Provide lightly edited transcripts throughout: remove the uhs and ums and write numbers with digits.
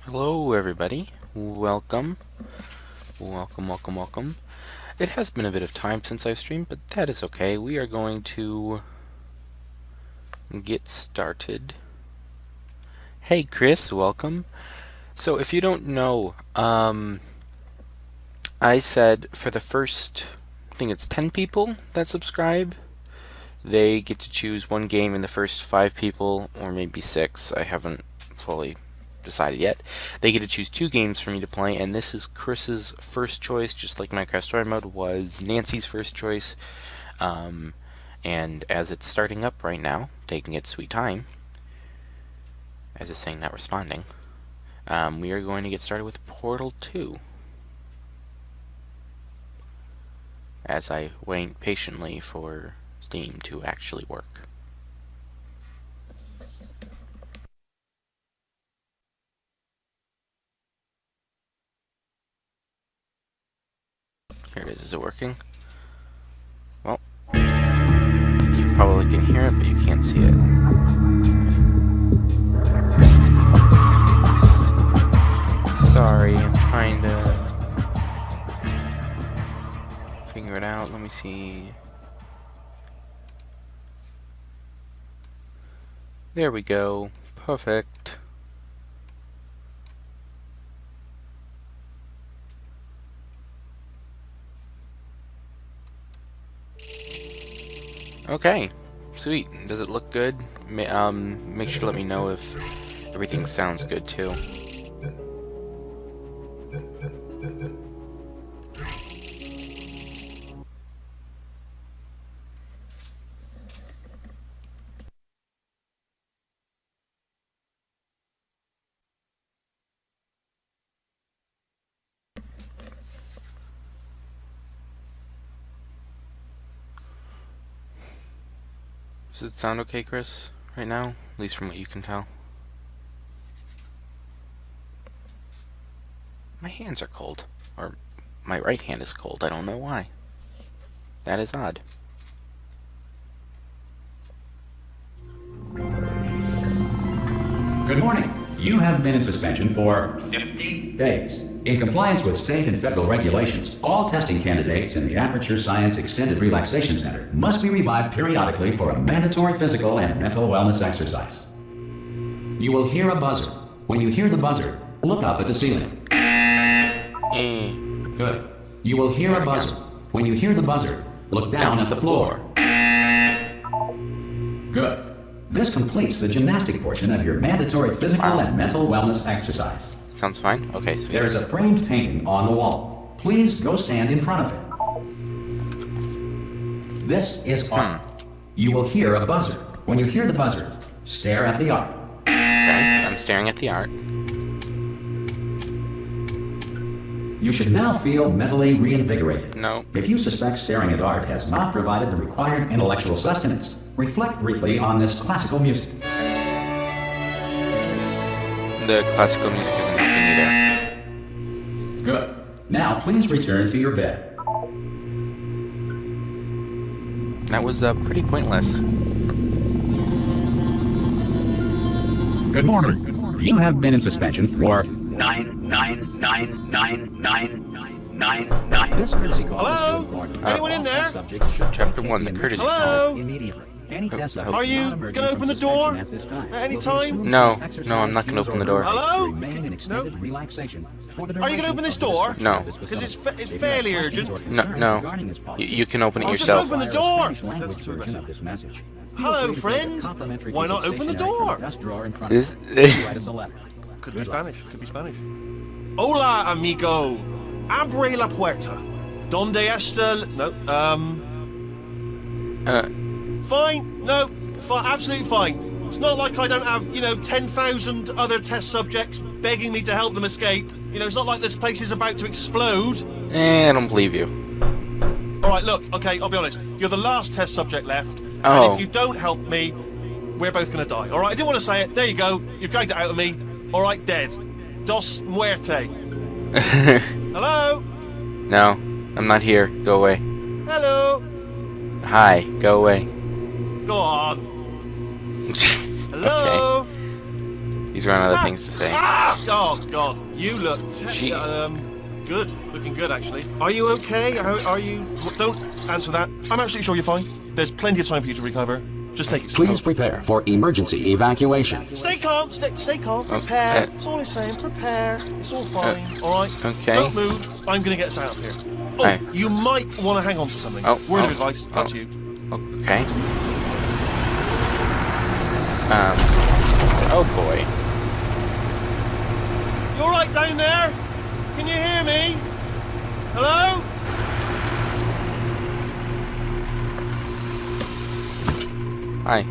Hello everybody, welcome. It has been a bit of time since I've streamed, but that is okay. We are going to get started. Hey Chris, welcome. So if you don't know, I said for the first, I think it's 10 people that subscribe, they get to choose one game, and the first 5 people, or maybe 6, I haven't fully decided yet, they get to choose 2 games for me to play, and this is Chris's first choice, just like Minecraft Story Mode was Nancy's first choice. And as it's starting up right now, taking its sweet time, as it's saying not responding, we are going to get started with Portal 2. As I wait patiently for Steam to actually work. Here it is it working? Well, you probably can hear it, but you can't see it. Sorry, I'm trying to figure it out. Let me see. There we go. Perfect. Okay, sweet. Does it look good? Make sure to let me know if everything sounds good too. Does it sound okay, Chris, right now? At least from what you can tell. My hands are cold. Or, my right hand is cold. I don't know why. That is odd. Good morning. You have been in suspension for 50 days. In compliance with state and federal regulations, all testing candidates in the Aperture Science Extended Relaxation Center must be revived periodically for a mandatory physical and mental wellness exercise. You will hear a buzzer. When you hear the buzzer, look up at the ceiling. Good. You will hear a buzzer. When you hear the buzzer, look down at the floor. Good. This completes the gymnastic portion of your mandatory physical and mental wellness exercise. Sounds fine? Okay, sweet. There is a framed painting on the wall. Please go stand in front of it. This is art. You will hear a buzzer. When you hear the buzzer, stare at the art. Okay, I'm staring at the art. You should now feel mentally reinvigorated. No. If you suspect staring at art has not provided the required intellectual sustenance, reflect briefly on this classical music. The classical music isn't helping either. Good. Now please return to your bed. That was pretty pointless. Good morning. You have been in suspension for 9. This courtesy call is Hello? recorded. Anyone in there? Chapter 1, the courtesy Hello? Immediately. Any test subject Are you not emerging gonna from open the suspension door at this time at any will time? resume No, exercise, no, I'm not gonna use, open the or door. Hello? remain in extended No. relaxation for the Are you duration gonna open this of door? description No. of this Because it's facility. it's If you have fairly questions urgent. or No, concerns no. regarding this policy, You can open it I'll just yourself. open the via door. Spanish language That's too version aggressive. of this message. Feel Hello, free to take a friend. complimentary Why not open the stationery from door? the desk drawer in front This- of you. Write us a letter. Could be Spanish. Could be Spanish. Hola, amigo. Abre la puerta. Donde está? No. Fine. No. Absolutely fine. It's not like I don't have 10,000 other test subjects begging me to help them escape. It's not like this place is about to explode. I don't believe you. All right, look. Okay, I'll be honest. You're the last test subject left. Oh. And if you don't help me, we're both going to die. All right, I didn't want to say it. There you go. You've dragged it out of me. All right, dead. Dos muerte. Hello? No, I'm not here. Go away. Hello? Hi, go away. Go on. Hello? He's running out of things to say. Oh God, you look good. Looking good, actually. Are you okay? Are you? Don't answer that. I'm absolutely sure you're fine. There's plenty of time for you to recover. Just take it slow. Please prepare for emergency evacuation. Stay calm. Stay calm. Prepare. That's all he's saying. Prepare. It's all fine. All right. Okay. Don't move. I'm gonna get us out of here. Oh, you might want to hang on to something. Word of advice. Up to you. Okay. Oh boy. You all right down there? Can you hear me? Hello? Hi.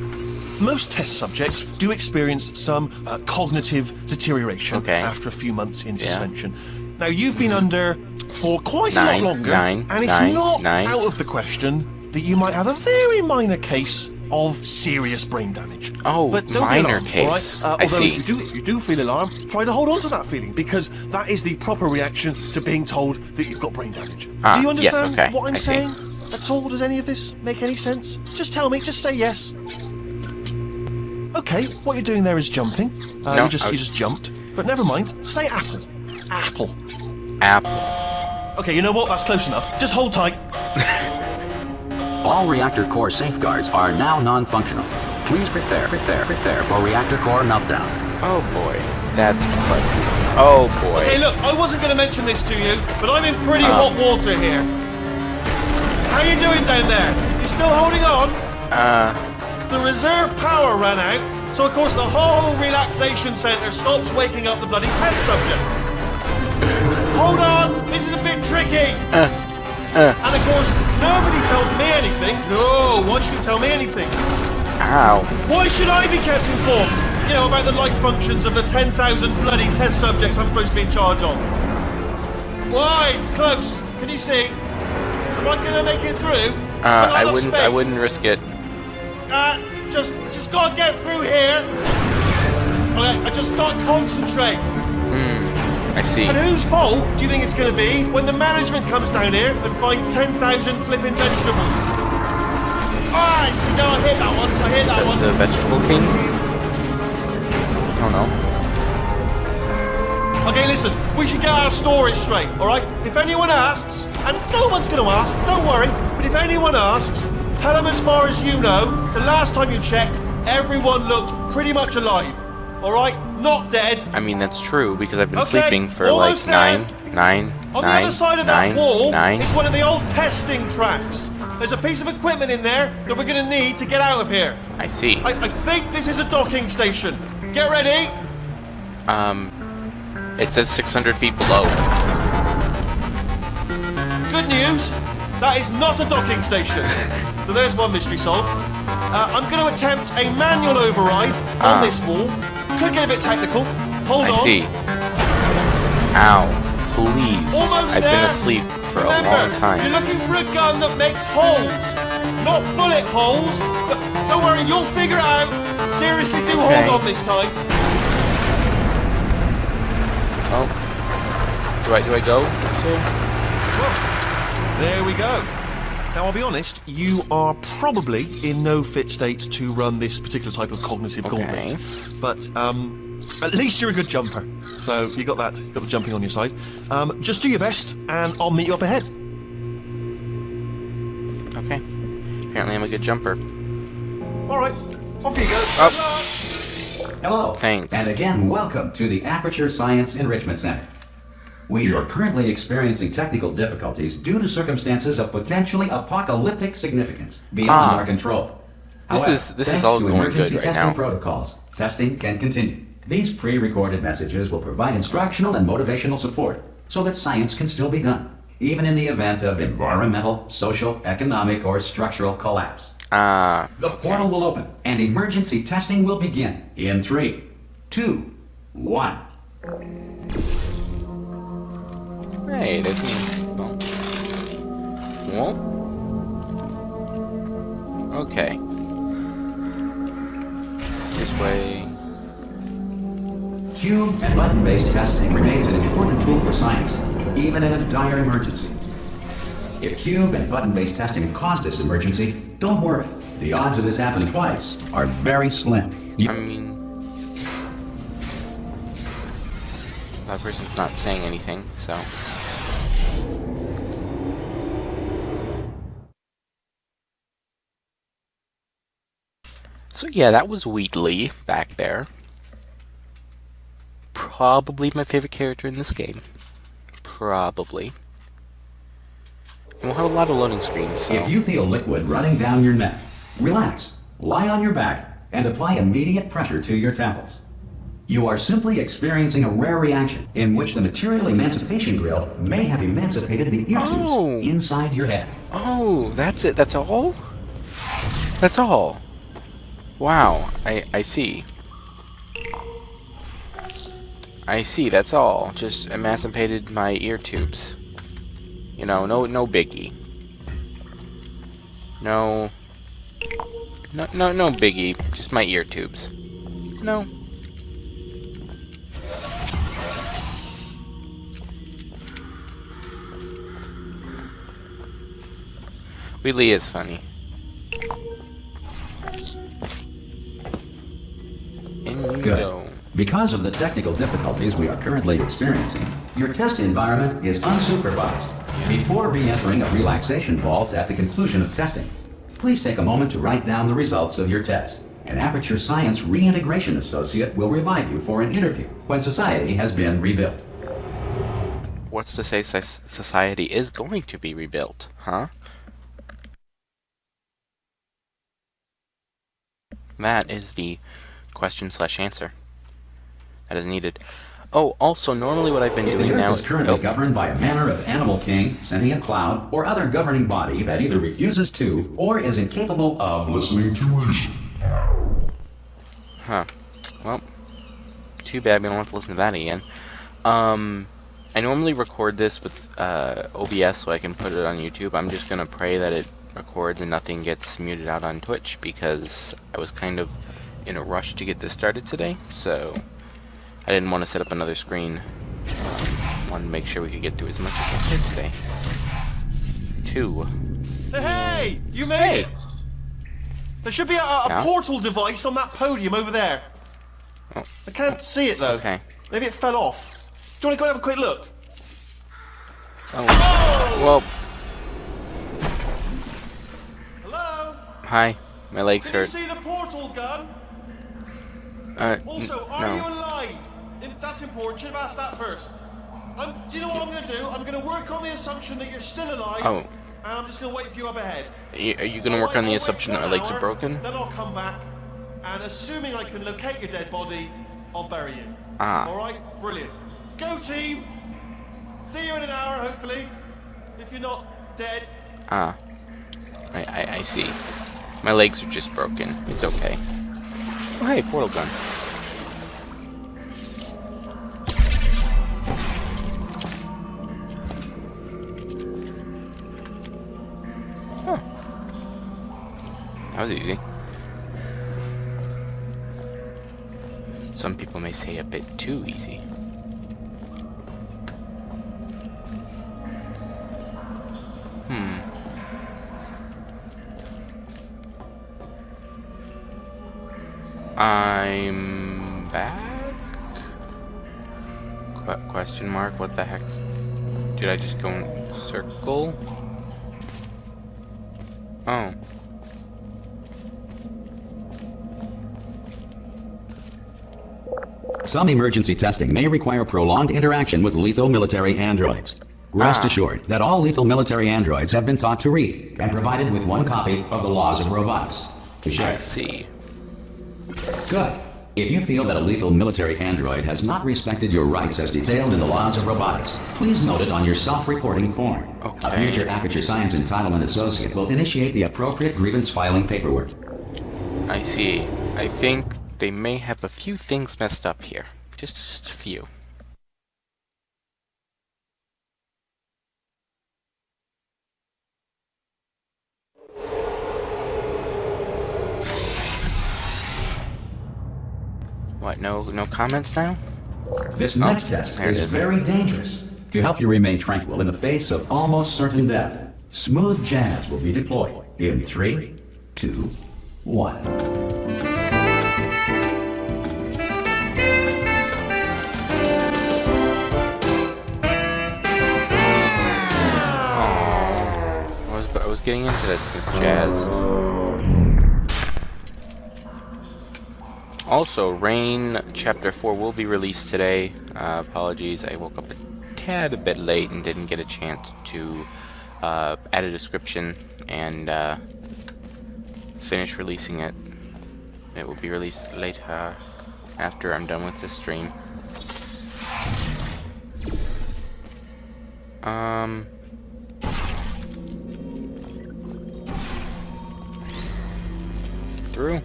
Most test subjects do experience some cognitive deterioration after a few months in suspension. Now, you've been under for quite a lot longer, and it's not out of the question that you might have a very minor case of serious brain damage. Oh, but don't minor be alarmed, case. All right? I see. If you do feel alarmed, try to hold on to that feeling, because that is the proper reaction to being told that you've got brain damage. Do you understand what I'm saying? At all? Does any of this make any sense? Just tell me. Just say yes. Okay, what you're doing there is jumping. No, you just jumped. But never mind. Say apple. Apple. Apple. Okay, you know what? That's close enough. Just hold tight. All reactor core safeguards are now non-functional. Please prepare for reactor core meltdown. Oh boy. That's pleasant. Oh boy. Okay, look, I wasn't going to mention this to you, but I'm in pretty hot water here. How you doing down there? You still holding on? The reserve power ran out, so of course the whole relaxation centre stops waking up the bloody test subjects. Hold on, this is a bit tricky. And of course, nobody tells me anything. No, why should you tell me anything? Ow. Why should I be kept informed? You know, about the life functions of the 10,000 bloody test subjects I'm supposed to be in charge of. Why? It's close. Can you see? Am I gonna make it through? I wouldn't risk it. Just gotta get through here. Okay, I just gotta concentrate. I see. And whose fault do you think it's gonna be when the management comes down here and finds 10,000 flipping vegetables? Alright, see, no, I hit that one. The vegetable king? I don't know. Okay, listen, we should get our stories straight, alright? If anyone asks, and no one's gonna ask, don't worry, but if anyone asks, tell them as far as you know, the last time you checked, everyone looked pretty much alive. Alright? Not dead. I mean, that's true, because I've been sleeping for like almost there. nine. On the other side of that wall is one of the old testing tracks. There's a piece of equipment in there that we're gonna need to get out of here. I see. I think this is a docking station. Get ready. It says 600 feet below. Good news. That is not a docking station. So there's one mystery solved. I'm going to attempt a manual override on this wall. Could get a bit technical. Hold on. I see. Ow. Please. Almost I've there. been asleep for Remember, a long time. You're looking for a gun that makes holes. Not bullet holes. But don't worry, you'll figure it out. Seriously, do hold on this time. Oh. Do I go? There we go. Now, I'll be honest, you are probably in no fit state to run this particular type of cognitive gauntlet. But at least you're a good jumper. So you got that, got the jumping on your side. Just do your best, and I'll meet you up ahead. Okay. Apparently I'm a good jumper. All right, off you go. Up. Hello. Thanks. And again, welcome to the Aperture Science Enrichment Center. We are currently experiencing technical difficulties due to circumstances of potentially apocalyptic significance beyond our control. This is all going good right testing now. protocols, testing can continue. These pre-recorded messages will provide instructional and motivational support so that science can still be done, even in the event of environmental, social, economic, or structural collapse. The portal will open, and emergency testing will begin in 3, 2, 1. Hey, there's me. Well. Okay. This way. Cube and button-based testing remains an important tool for science, even in a dire emergency. If cube and button-based testing caused this emergency, don't worry. The odds of this happening twice are very slim. I mean, That person's not saying anything, so... So yeah, that was Wheatley back there. Probably my favorite character in this game. Probably. And we'll have a lot of loading screens, so... If you feel liquid running down your neck, relax, lie on your back, and apply immediate pressure to your temples. You are simply experiencing a rare reaction in which the material emancipation grill may have emancipated the ear tubes inside your head. Oh, that's it. That's all? That's all. Wow, I see. I see, that's all. Just emancipated my ear tubes. You know, no biggie. No biggie. Just my ear tubes. No. Really is funny. Good. Because of the technical difficulties we are currently experiencing, your test environment is unsupervised. Before re-entering a relaxation vault at the conclusion of testing, please take a moment to write down the results of your test. An Aperture Science Reintegration Associate will revive you for an interview when society has been rebuilt. What's to say society is going to be rebuilt, huh? That is the question/answer that is needed. Oh, also, normally what I've been doing now is currently governed by a manner of animal king, sentient cloud, or other governing body that either refuses to or is incapable of listening to reason. Huh. Well, too bad we don't have to listen to that again. I normally record this with OBS so I can put it on YouTube. I'm just gonna pray that it records and nothing gets muted out on Twitch because I was kind of in a rush to get this started today, so I didn't want to set up another screen. Wanted to make sure we could get through as much as we could today. 2. Hey! You made it! There should be a portal device on that podium over there. Oh. I can't see it though. Okay. Maybe it fell off. Do you want to go and have a quick look? Oh. Well. Hello? Hi. My legs Can you hurt. see the portal gun? Also, are no. you alive? That's important. Should have asked that first. Do you know what I'm going to do? I'm going to work on the assumption that you're still alive. Oh. And I'm just going to wait for you up ahead. Are you going to work on the assumption that my legs are broken? Then I'll come back, and assuming I can locate your dead body, I'll bury you. Alright? Brilliant. Go team! See you in an hour, hopefully. If you're not dead. I see. My legs are just broken. It's okay. Oh, hey, portal gun. Huh. That was easy. Some people may say a bit too easy. I'm back? Question mark, what the heck? Did I just go in circle? Oh. Some emergency testing may require prolonged interaction with lethal military androids. Rest assured that all lethal military androids have been taught to read and provided with one copy of the laws of robotics to share. I see. Good. If you feel that a lethal military android has not respected your rights as detailed in the laws of robotics, please note it on your self-reporting form. Okay. A future Aperture Science Entitlement Associate will initiate the appropriate grievance filing paperwork. I see. I think they may have a few things messed up here. Just a few. What, no comments now? This next test is very dangerous. To help you remain tranquil in the face of almost certain death, smooth jazz will be deployed in 3, 2, 1. was getting into. That's good jazz. Also, Rain Chapter 4 will be released today. Apologies, I woke up a tad a bit late and didn't get a chance to add a description and finish releasing it. It will be released later after I'm done with this stream. Through.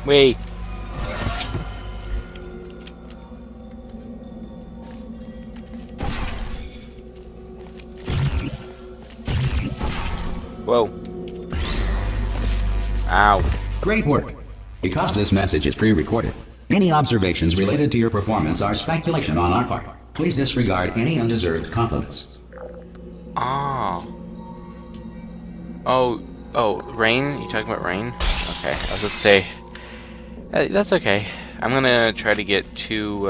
Wait. Whoa. Ow. Great work. Because this message is pre-recorded, any observations related to your performance are speculation on our part. Please disregard any undeserved compliments. Ah. Oh, Rain? You talking about Rain? Okay, I was gonna say... that's okay. I'm gonna try to get two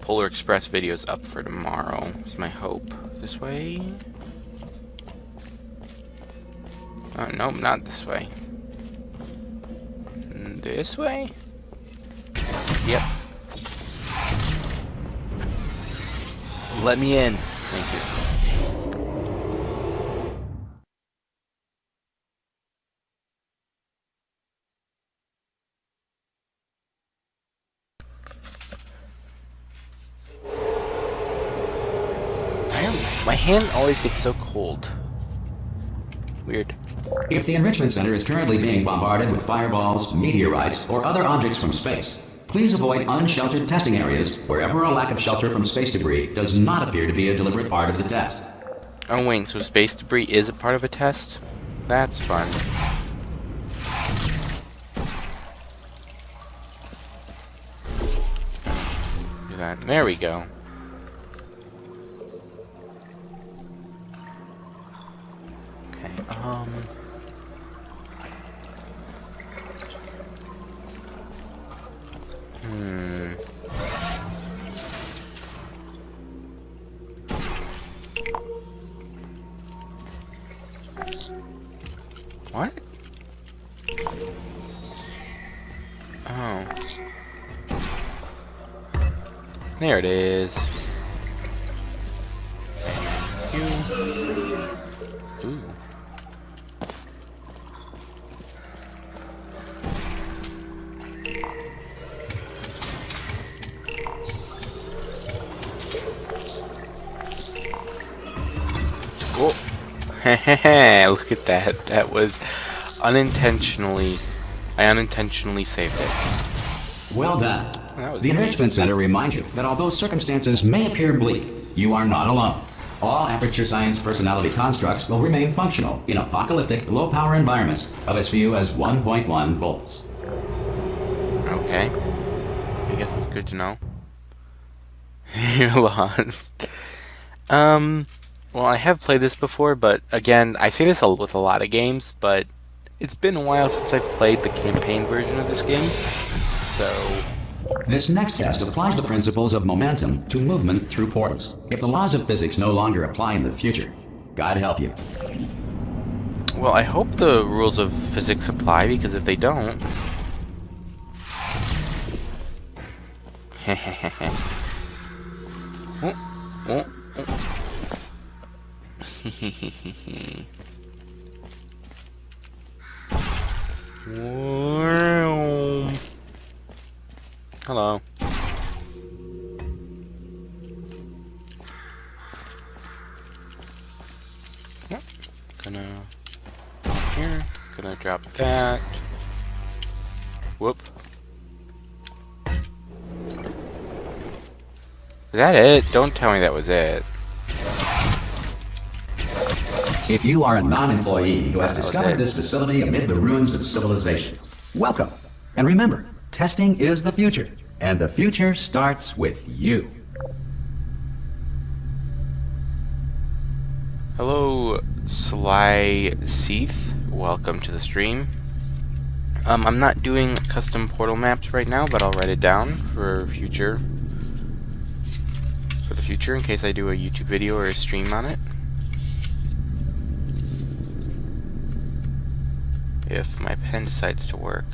Polar Express videos up for tomorrow. Is my hope. This way? Oh, nope, not this way. This way? Yep. Let me in. Thank you. My hand always gets so cold. Weird. If the Enrichment Center is currently being bombarded with fireballs, meteorites, or other objects from space, please avoid unsheltered testing areas wherever a lack of shelter from space debris does not appear to be a deliberate part of the test. Oh wait, so space debris is a part of a test? That's fun. Do that. There we go. What? Oh. There it is. Thank you. Ooh. Heh, look at that. That was unintentionally... I unintentionally saved it. Well done. That was The great. Enrichment Center reminds you that although circumstances may appear bleak, you are not alone. All Aperture Science personality constructs will remain functional in apocalyptic, low-power environments of as few as 1.1 volts. Okay. I guess it's good to know. You're lost. Well, I have played this before, but again, I say this with a lot of games, but it's been a while since I played the campaign version of this game, so... This next test applies the principles of momentum to movement through portals. If the laws of physics no longer apply in the future, God help you. Well, I hope the rules of physics apply, because if they don't... Hello. Yep. Gonna here. Gonna drop that. Whoop. Is that it? Don't tell me that was it. If you are a non-employee who has That was discovered it. this facility amid the ruins of civilization, welcome. And remember, testing is the future, and the future starts with you. Hello, Sly Seath. Welcome to the stream. I'm not doing custom portal maps right now, but I'll write it down for the future in case I do a YouTube video or a stream on it. If my pen decides to work.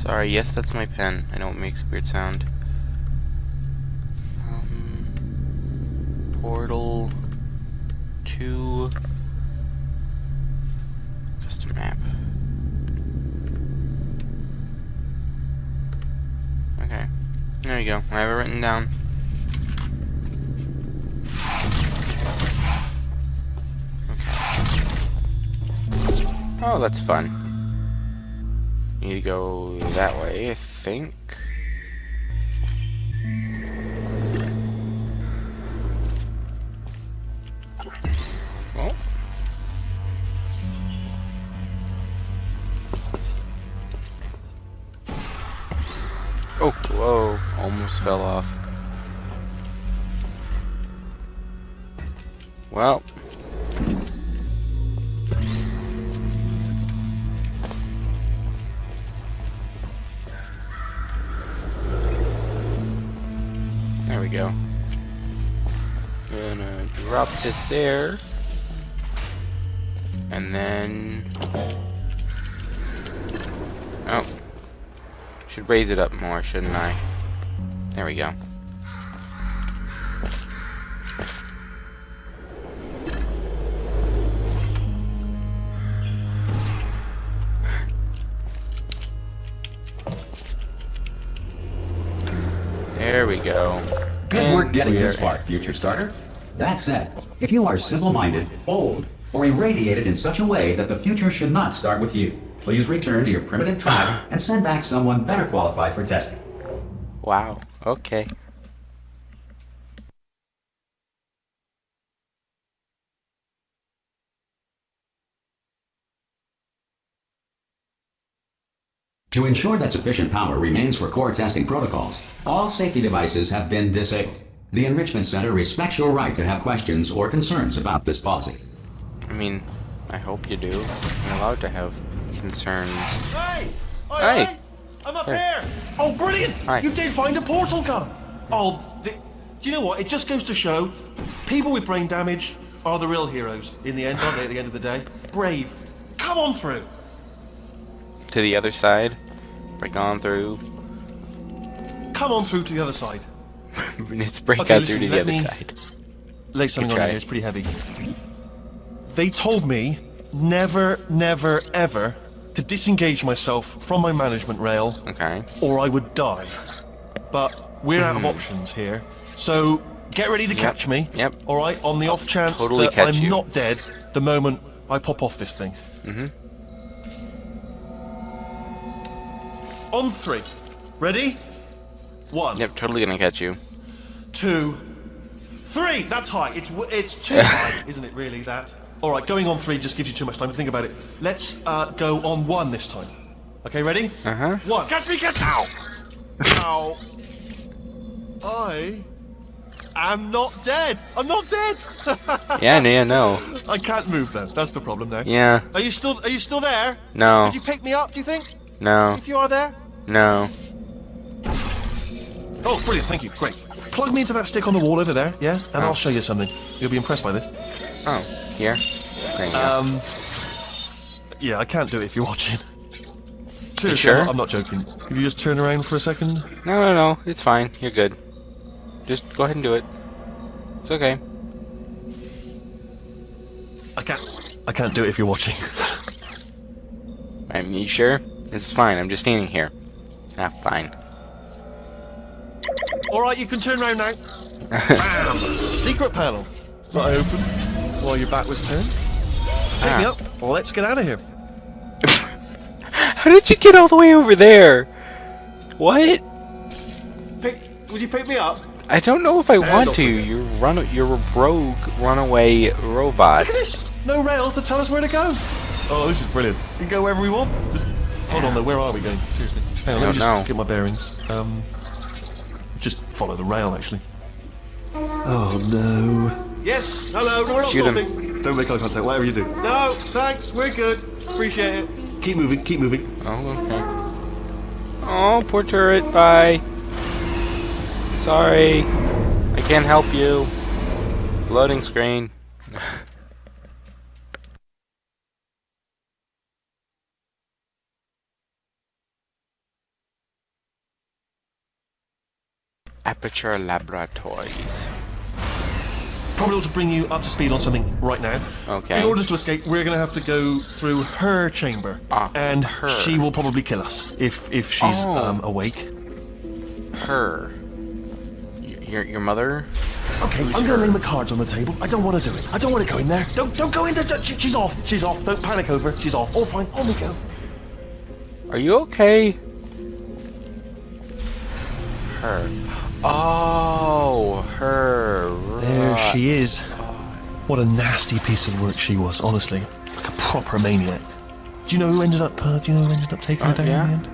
Sorry, yes, that's my pen. I know it makes a weird sound. Portal to custom map. Okay, there you go. I have it written down. Okay. Oh, that's fun. Need to go that way, I think. Oh. Oh, whoa. Almost fell off. Well. There we go. Gonna drop this there. And then... oh. Should raise it up more, shouldn't I? There we go. There we go. Good work getting this far, future starter. That said, if you are simple-minded, old, or irradiated in such a way that the future should not start with you, please return to your primitive tribe and send back someone better qualified for testing. Wow. Okay. To ensure that sufficient power remains for core testing protocols, all safety devices have been disabled. The Enrichment Center respects your right to have questions or concerns about this policy. I mean, I hope you do. I'm allowed to have concerns. Hey! Hey! Hey! I'm up here! Oh, brilliant! Hi. You did find a portal gun! Oh, do you know what? It just goes to show, people with brain damage are the real heroes in the end, aren't they, at the end of the day? Brave. Come on through! To the other side. Break on through. Come on through to the other side. Let's break Okay, out listen, through to the let other me- side. Lay something Good on try. here, it's pretty heavy. They told me never, never, ever to disengage myself from my management rail Okay. or I would die. But we're out of options here, so get ready to catch me. Yep. All right, on the off chance totally that catch I'm you. not dead the moment I pop off this thing. Mm-hmm. On 3. Ready? 1, Yep, totally gonna catch you. 2, 3. That's high. It's too high, isn't it? Really, that. All right, going on 3 just gives you too much time to think about it. Let's go on 1 this time. Okay, ready? 1. Catch me! Catch! Ow! Ow! I am not dead. I'm not dead. Yeah, no. I can't move then. That's the problem now. Yeah. Are you still there? No. Did you pick me up? Do you think? No. If you are there. No. Oh, brilliant! Thank you. Great. Plug me into that stick on the wall over there, yeah? And I'll show you something. You'll be impressed by this. Oh, here? There you go. Yeah, I can't do it if you're watching. Seriously, sure? I'm not joking. Could you just turn around for a second? No. It's fine. You're good. Just go ahead and do it. It's okay. I can't do it if you're watching. You sure? It's fine. I'm just standing here. Ah, fine. Alright, you can turn around now. Bam! Secret panel. That I opened while your back was turned. Pick me up. Well, let's get out of here. How did you get all the way over there? What? Would you pick me up? I don't know if I want don't to. You're a rogue runaway robot. Look at this! No rail to tell us where to go. Oh, this is brilliant. We can go wherever we want. Hold on though, where are we going? Seriously. Hang on, let me just get my bearings. Just follow the rail, actually. Oh no. Yes, hello, we're not Shoot him. stopping. Don't make eye contact, whatever you do. No, thanks. We're good. Appreciate it. Keep moving, keep moving. Oh, okay. Oh, poor turret. Bye. Sorry. I can't help you. Loading screen. Aperture Laboratories. Probably ought to bring you up to speed on something right now. Okay. In order to escape, we're going to have to go through her chamber. And her. she will probably kill us if she's awake. Her. Your mother? Okay, I'm going to lay my cards on the table. I don't want to do it. I don't want to go in there. Don't go in there. She's off. She's off. Don't panic over. She's off. All fine. On we go. Are you okay? Her. Oh, her. There she is. What a nasty piece of work she was, honestly. Like a proper maniac. Do you know who ended up taking her down yeah? in the end?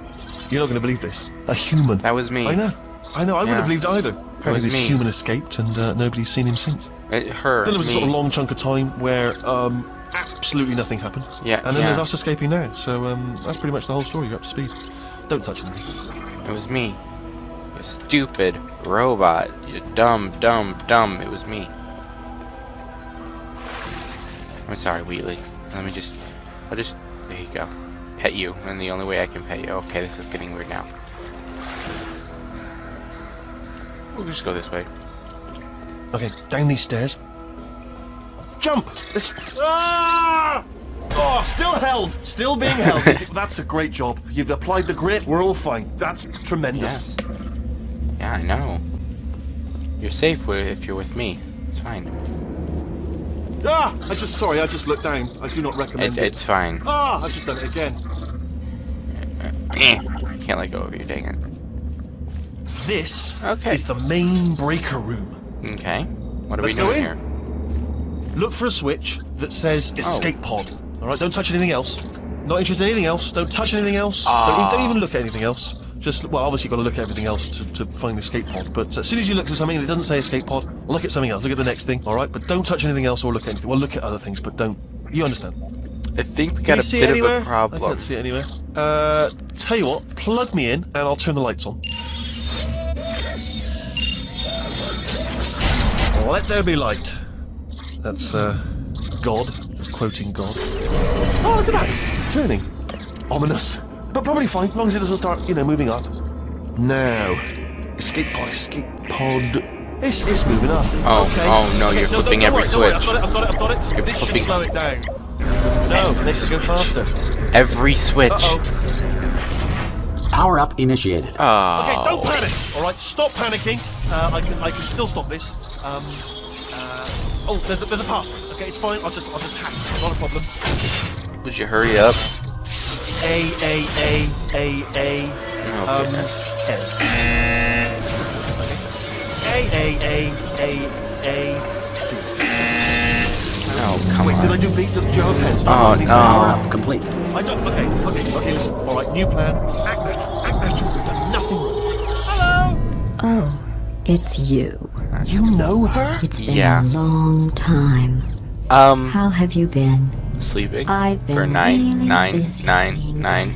You're not going to believe this. A human. That was me. I know. I wouldn't have believed it either. Apparently was this me. human escaped and nobody's seen him since. Her. Then there was a me. sort of long chunk of time where absolutely nothing happened. Yeah, And then there's yeah. us escaping now. So that's pretty much the whole story. You're up to speed. Don't touch anything. It was me. You stupid robot. You dumb. It was me. I'm sorry, Wheatley. I'll just, there you go. Pet you, and the only way I can pet you. Okay, this is getting weird now. We'll just go this way. Okay, down these stairs. Jump! Ah! Oh, still held! Still being held. That's a great job. You've applied the grit. We're all fine. That's tremendous. Yes. Yeah, I know. You're safe if you're with me. It's fine. Ah! I just looked down. I do not recommend it. It's fine. Ah! I've just done it again. Can't let go of you, dang it. This Okay. is the main breaker room. Okay. What are Let's we go doing in. here? Look for a switch that says Oh. escape pod. Alright, don't touch anything else. Not interested in anything else. Don't touch anything else. Ah. Don't even look at anything else. Just, well, obviously you've got to look at everything else to find the escape pod. But as soon as you look at something and it doesn't say escape pod, look at something else. Look at the next thing, alright? But don't touch anything else or look at anything. Well, look at other things, but don't. You understand? I think we Can got you a see bit it anywhere? of a problem. I can't see it anywhere. Tell you what, plug me in and I'll turn the lights on. Let there be light. That's, God. Just quoting God. Oh, look at that! Turning. Ominous. But probably fine, as long as it doesn't start, moving up. Now. Escape pod, escape pod. It's moving up. Oh, okay. oh no, you're flipping don't every worry, don't worry. switch. I've got it. You're This should flipping- slow it down. No, it makes it go faster. Every switch. Uh-oh. Power up initiated. Oh. Okay, don't panic. All right, stop panicking. I can still stop this. Oh, there's a password. Okay, it's fine. I'll just hack it. Not a problem. Would you hurry up? A. Oh, goodness. A. C. Oh, come Wait, on. did I do B? Do you have a pen? Oh, Power no. up complete. I don't. Okay, listen. All right, new plan. Act natural. We've done nothing wrong. Hello. Oh, it's you. You know her? It's been Yeah. a long time. How have you been? Sleeping I've been for really nine, busy. You know,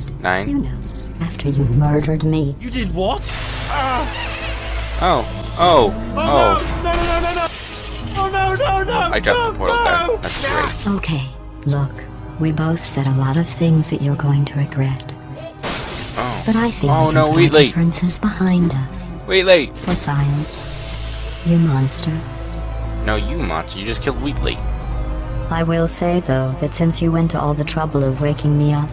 after you murdered me. You did what? Oh. No! Oh no! I dropped the portal there. That's great. Okay, look, we both said a lot of things that you're going to regret. Oh. But I think Oh, we no, can put wait, our late. differences behind us. Wait, late. For science. You monster. No, you monster. You just killed Wheatley. I will say, though, that since you went to all the trouble of waking me up,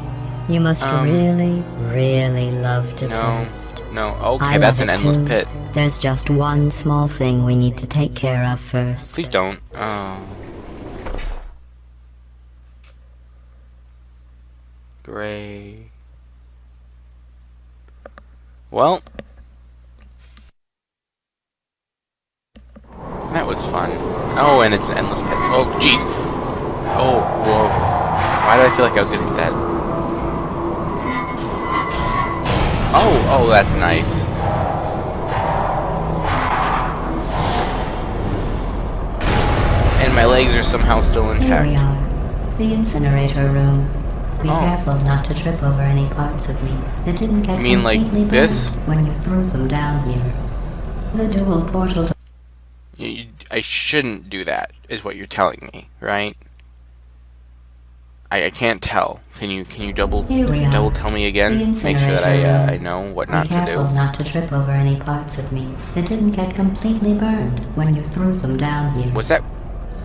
you must really, really love to taste. No. Okay, I that's love an it endless too. pit. There's just one small thing we need to take care of first. Please don't. Oh. Great. Well. That was fun. Oh, and it's an endless pit. Oh, jeez. Oh, whoa. Why did I feel like I was gonna hit that? Oh, that's nice. And my legs are somehow still Here we intact. are. The incinerator room. Be Oh. careful not to trip over any parts of me that didn't get You mean like completely burned this? when you threw them down here. The dual portal to I shouldn't do that, is what you're telling me, right? I can't tell. Can you double Here we are. tell me again? The Make sure that incinerator room. I know what Be not to careful do. not to trip over any parts of me that didn't get completely burned when you threw them down here. What's that?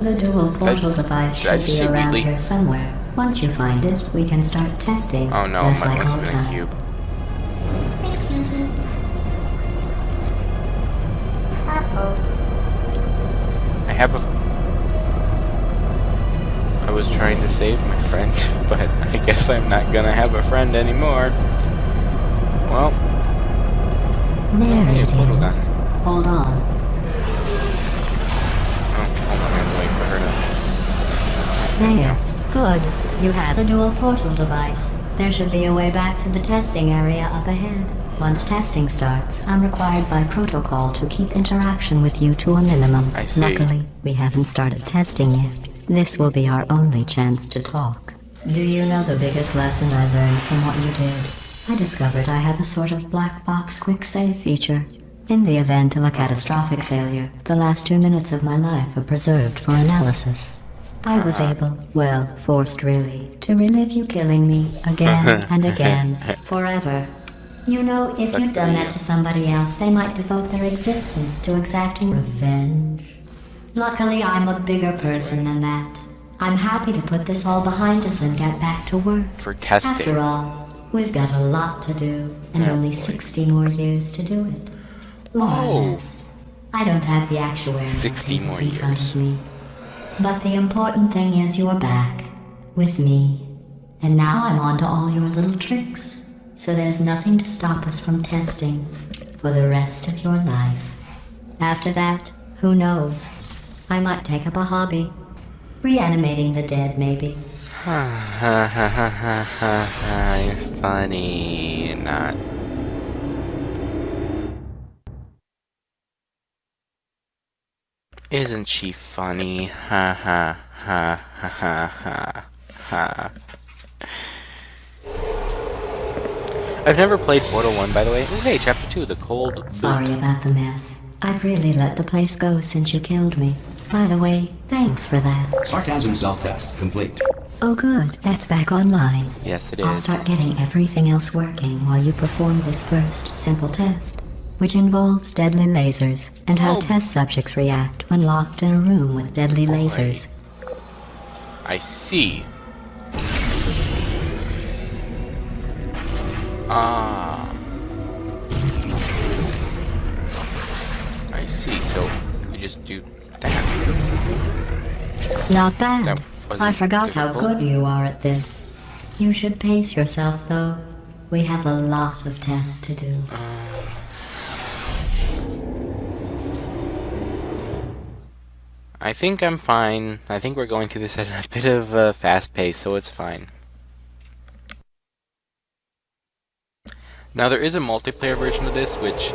The dual portal Did device I should just be say around Wheatley? here somewhere. Once you find it, we can start testing. Oh no, just it like must old have been a times. cube. Excuse me. Uh-oh. I have a... I was trying to save my friend, but I guess I'm not gonna have a friend anymore. Well, There hey, it portal gun. is. Hold on. Oh, hold on, I'm waiting for her to... There. Good. You have a dual portal device. There should be a way back to the testing area up ahead. Once testing starts, I'm required by protocol to keep interaction with you to a minimum. I see. Luckily, we haven't started testing yet. This will be our only chance to talk. Do you know the biggest lesson I learned from what you did? I discovered I have a sort of black box quick save feature. In the event of a catastrophic failure, the last 2 minutes of my life are preserved for analysis. I was able, well, forced really, to relive you killing me again and again, forever. You know, if you'd done that to somebody else, they might devote their existence to exacting revenge. Luckily, I'm a bigger person than that. I'm happy to put this all behind us and get back to work. For testing. After all, we've got a lot to do, and only 60 more years to do it. More or Oh. less. I don't have the actuary 60 more in front years. of me. But the important thing is you're back, with me. And now I'm on to all your little tricks. So there's nothing to stop us from testing for the rest of your life. After that, who knows? I might take up a hobby. Reanimating the dead, maybe. You're funny. Not. Isn't she funny? Ha ha ha ha ha ha ha. I've never played Portal 1, by the way. Oh, hey, Chapter 2, The Cold Boot. Sorry about the mess. I've really let the place go since you killed me. By the way, thanks for that. Sarcasm self-test complete. Oh good, that's back online. Yes, it I'll is. start getting everything else working while you perform this first simple test, which involves deadly lasers and how Oh. test subjects react when locked in a room with deadly lasers. I see. Ah. I see, so I just do that. Not bad. That wasn't I forgot how difficult. good you are at this. You should pace yourself, though. We have a lot of tests to do. I think I'm fine. I think we're going through this at a bit of a fast pace, so it's fine. Now there is a multiplayer version of this, which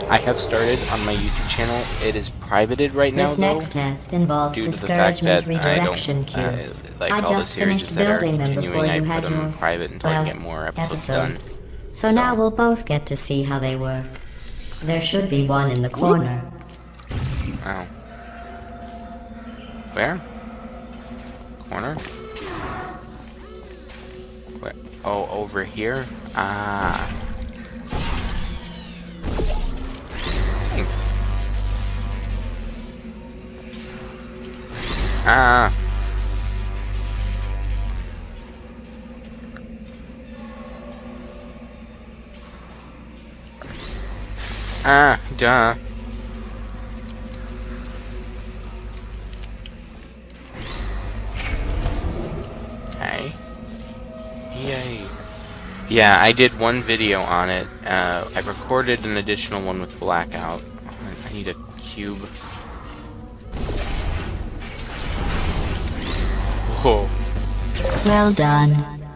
I have started on my YouTube channel. It is privated right now, This though, next test involves due to the fact discouragement that I redirection don't cubes. like I all the just series finished that are building them before continuing. I you put had them your, private until I well, get more episodes episode. done. So now we'll both get to see how they work. There should be one in the corner. Oh. Where? Corner? Where? Oh, over here? Ah. Thanks. Ah. Ah, duh. Okay. Yay. Yeah, I did one video on it. I recorded an additional one with blackout. I need a cube. Whoa. Well done.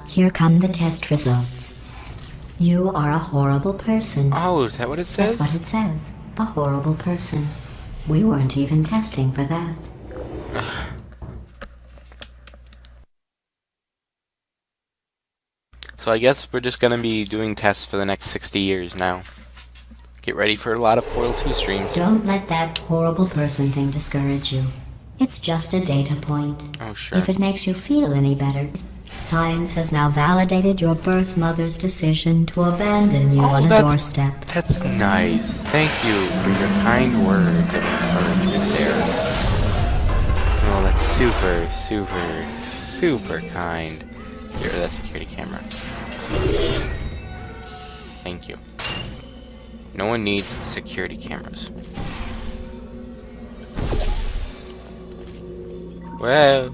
Here come the test results. You are a horrible person. Oh, is that what it says? That's what it says. A horrible person. We weren't even testing for that. So I guess we're just gonna be doing tests for the next 60 years now. Get ready for a lot of Portal 2 streams. Don't let that horrible person thing discourage you. It's just a data point. Oh, sure. If it makes you feel any better, science has now validated your birth mother's decision to abandon you on a doorstep. That's nice. Thank you for your kind words of encouragement there. Oh, that's super, super, super kind. Here, that security camera. Thank you. No one needs security cameras. Well.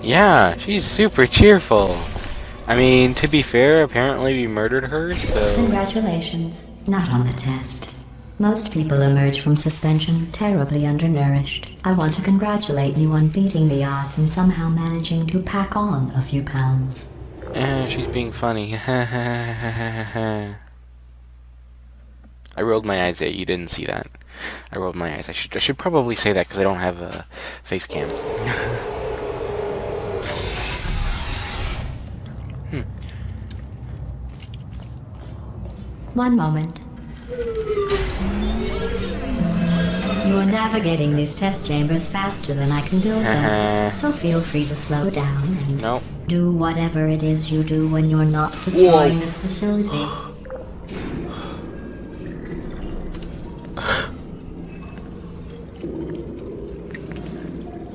Yeah, she's super cheerful. I mean, to be fair, apparently we murdered her, so... Congratulations. Not on the test. Most people emerge from suspension terribly undernourished. I want to congratulate you on beating the odds and somehow managing to pack on a few pounds. She's being funny. I rolled my eyes at you. You didn't see that. I rolled my eyes. I should probably say that because I don't have a face cam. One moment. You are navigating these test chambers faster than I can build them, so feel free to slow down and do whatever it is you do when you're not destroying this facility.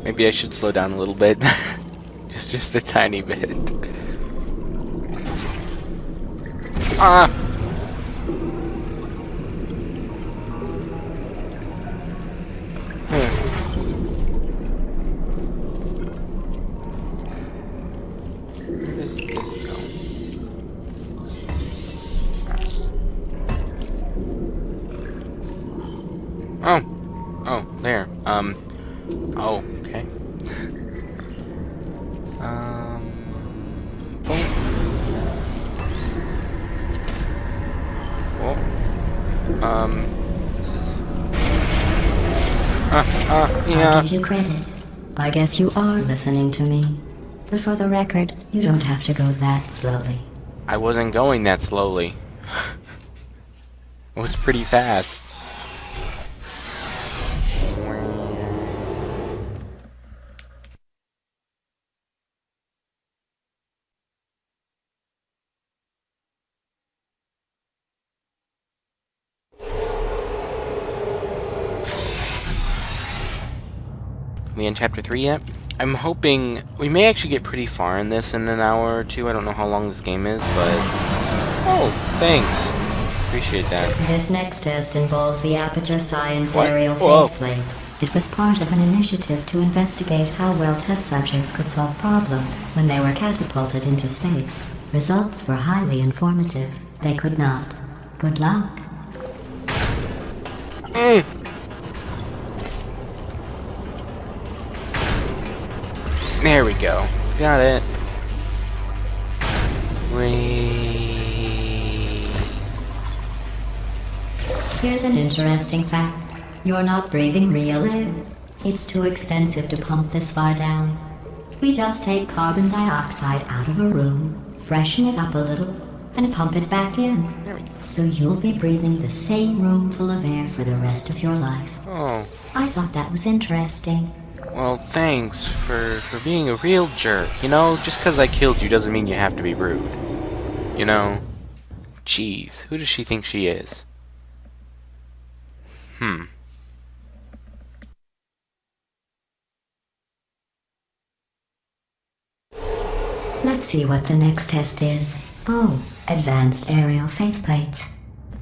Maybe I should slow down a little bit. just a tiny bit. Ah! Where does this go? Oh. Oh, there. Oh, okay. Boom. Oh. This is... yeah. I'll give you credit. I guess you are listening to me. But for the record, you don't have to go that slowly. I wasn't going that slowly. It was pretty fast. We in chapter 3 yet? I'm hoping we may actually get pretty far in this in an hour or two. I don't know how long this game is, but... Oh, thanks. Appreciate that. This next test involves the Aperture Science What? Aerial Whoa. Faceplate. It was part of an initiative to investigate how well test subjects could solve problems when they were catapulted into space. Results were highly informative. They could not. Good luck. There we go. Got it. Whee. Here's an interesting fact. You're not breathing real air. It's too expensive to pump this far down. We just take carbon dioxide out of a room, freshen it up a little, and pump it back in. There we go. So you'll be breathing the same room full of air for the rest of your life. Oh. I thought that was interesting. Well, thanks for being a real jerk. You know, just because I killed you doesn't mean you have to be rude. You know? Jeez, who does she think she is? Let's see what the next test is. Oh, advanced aerial faceplates.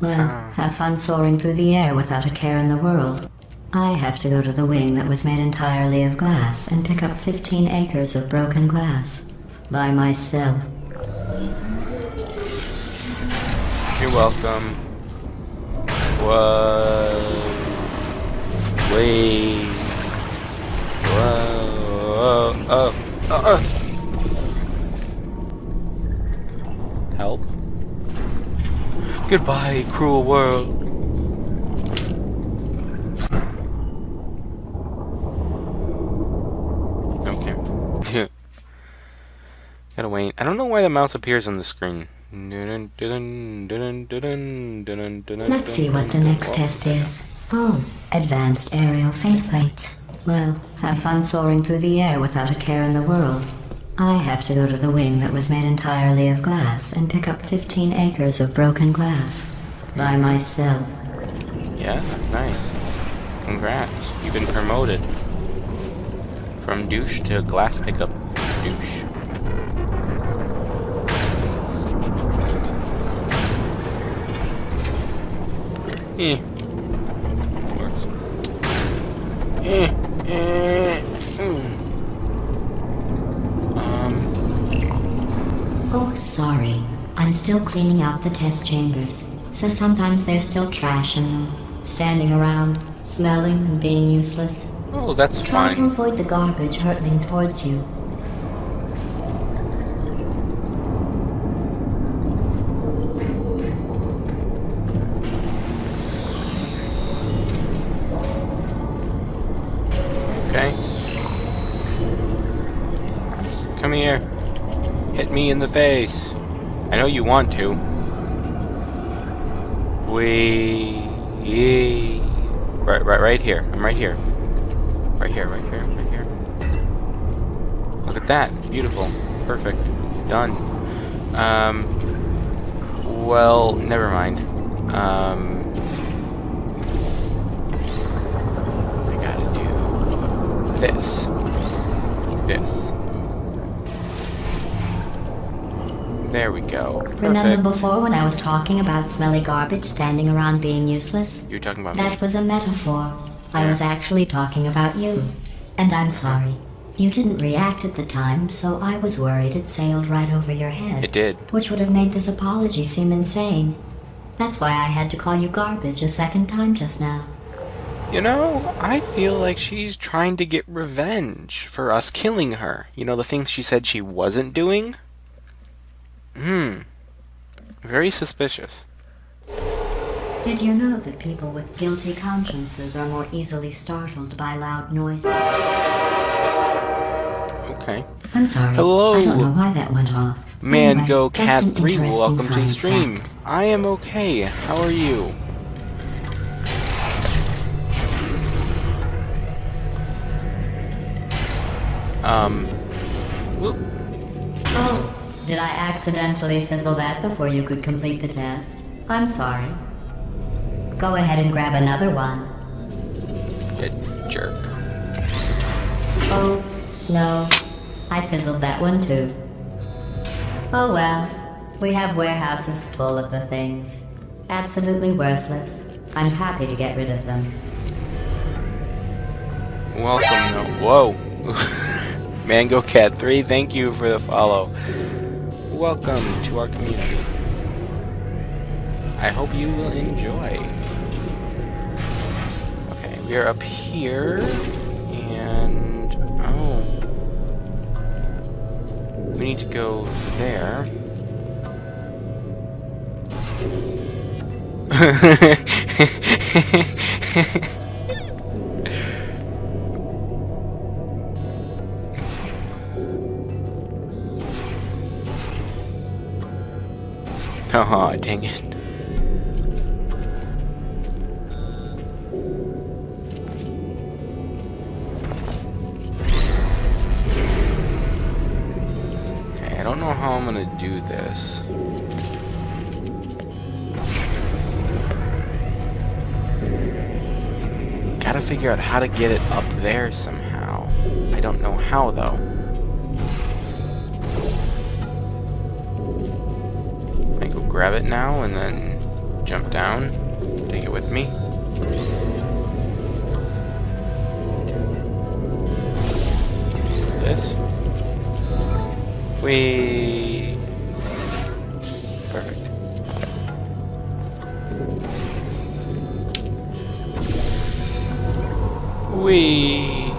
Well, have fun soaring through the air without a care in the world. I have to go to the wing that was made entirely of glass and pick up 15 acres of broken glass. By myself. You're welcome. Whoa. Wait. Whoa. Help. Goodbye, cruel world. Okay. Gotta wait. I don't know why the mouse appears on the screen. Let's see what the next test is. Oh, advanced aerial faith plates. Well, have fun soaring through the air without a care in the world. I have to go to the wing that was made entirely of glass and pick up 15 acres of broken glass. By myself. Yeah, nice. Congrats. You've been promoted. From douche to glass pickup douche. Works. Oh, sorry. I'm still cleaning out the test chambers, so sometimes there's still trash in them, standing around, smelling and being useless. Oh, that's Try to fine. avoid the garbage hurtling towards you. Okay. Come here. Hit me in the face. I know you want to. Right here. I'm right here. Right here. Look at that. Beautiful. Perfect. Done. Well, never mind. I gotta do this. There we go. Perfect. Remember before when I was talking about smelly garbage standing around being useless? You're talking about me. That was a metaphor. I was actually talking about you. And I'm sorry. You didn't react at the time, so I was worried it sailed right over your head. It did. Which would have made this apology seem insane. That's why I had to call you garbage a second time just now. You know, I feel like she's trying to get revenge for us killing her. You know, the things she said she wasn't doing? Very suspicious. Did you know that people with guilty consciences are more easily startled by loud noises? Okay. I'm sorry. Hello. I don't know why that went off. Mango Anyway, just Cat an 3, interesting welcome to the science stream. fact. I am okay. How are you? Whoop. Oh, did I accidentally fizzle that before you could complete the test? I'm sorry. Go ahead and grab another one. You jerk. Oh, no. I fizzled that one too. Oh well. We have warehouses full of the things. Absolutely worthless. I'm happy to get rid of them. Welcome, no. Whoa. Mango Cat 3, thank you for the follow. Welcome to our community. I hope you will enjoy. Okay, we are up here, and oh, we need to go there. Oh, dang it. Okay, I don't know how I'm gonna do this. Gotta figure out how to get it up there somehow. I don't know how, though. I go grab it now and then jump down. Take it with me. This. Whee! Perfect. Whee!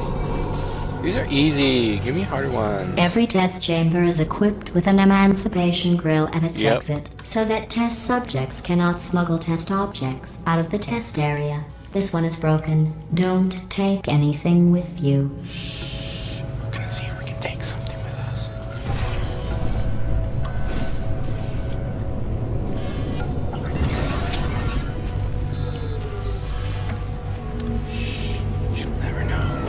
These are easy. Give me harder ones. Every test chamber is equipped with an emancipation grill at its Yep. exit, so that test subjects cannot smuggle test objects out of the test area. This one is broken. Don't take anything with you. We're gonna see if we can take something with us. She'll never know.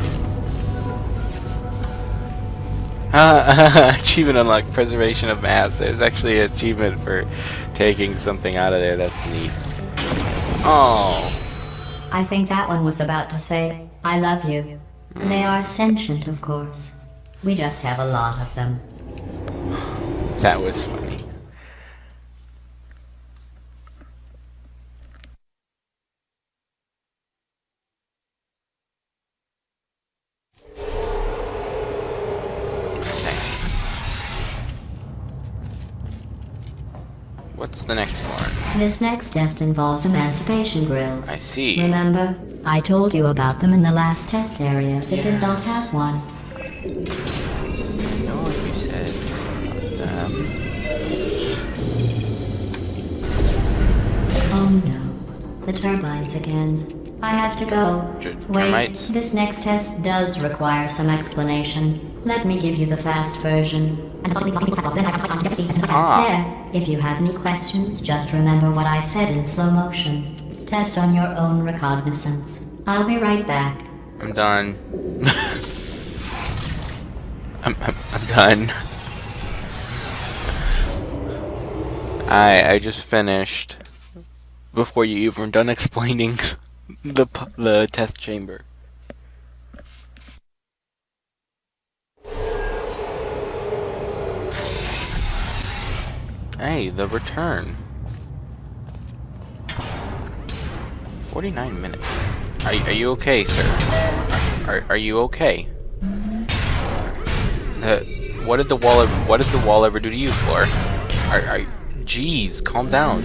Achievement unlocked. Preservation of mass. There's actually an achievement for taking something out of there. That's neat. Oh. I think that one was about to say, I love you. They are sentient, of course. We just have a lot of them. That was funny. Thanks. What's the next one? This next test involves emancipation grills. I see. Remember? I told you about them in the last test area. It did not have one. I know what you said. Oh no. The turbines again. I have to go. Wait, Termites? this next test does require some explanation. Let me give you the fast version. There. If you have any questions, just remember what I said in slow motion. Test on your own recognizance. I'll be right back. I'm done. I'm done. I just finished before you even were done explaining the test chamber. Hey, the return. 49 minutes. Are you okay, sir? Are you okay? What did the wall ever do to you, Floor? Jeez, calm down.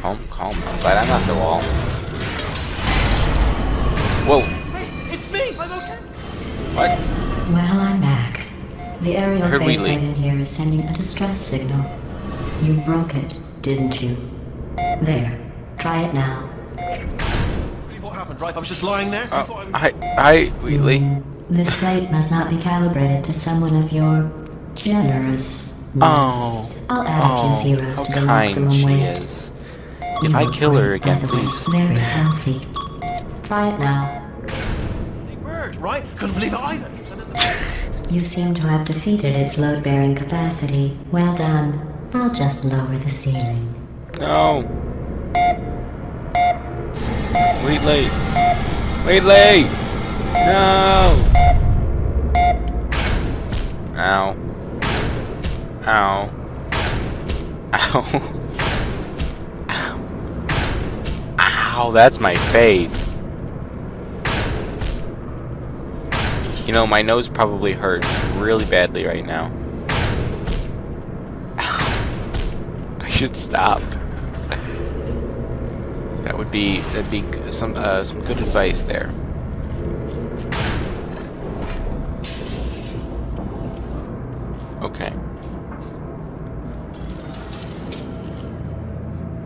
Calm. I'm glad I'm not the wall. Whoa. Hey, it's me! I'm okay! What? Well, I'm back. The aerial heard faith Wheatley. light in here is sending a distress signal. You broke it, didn't you? There. Try it now. What happened, right? I was just lying there. I thought I was... Hi, Wheatley. This plate must not be calibrated to someone of your generousness. Oh. I'll add a few zeros How to the kind maximum she weight. is. You If I look kill her great, by again, the way. please. Very healthy. Try it now. Big bird, right? Couldn't believe it either. You seem to have defeated its load-bearing capacity. Well done. I'll just lower the ceiling. No. Wheatley. Wheatley. No. Ow. Ow. Ow. Ow. Ow, that's my face. You know, my nose probably hurts really badly right now. Ow. I should stop. That'd be some good advice there. Okay.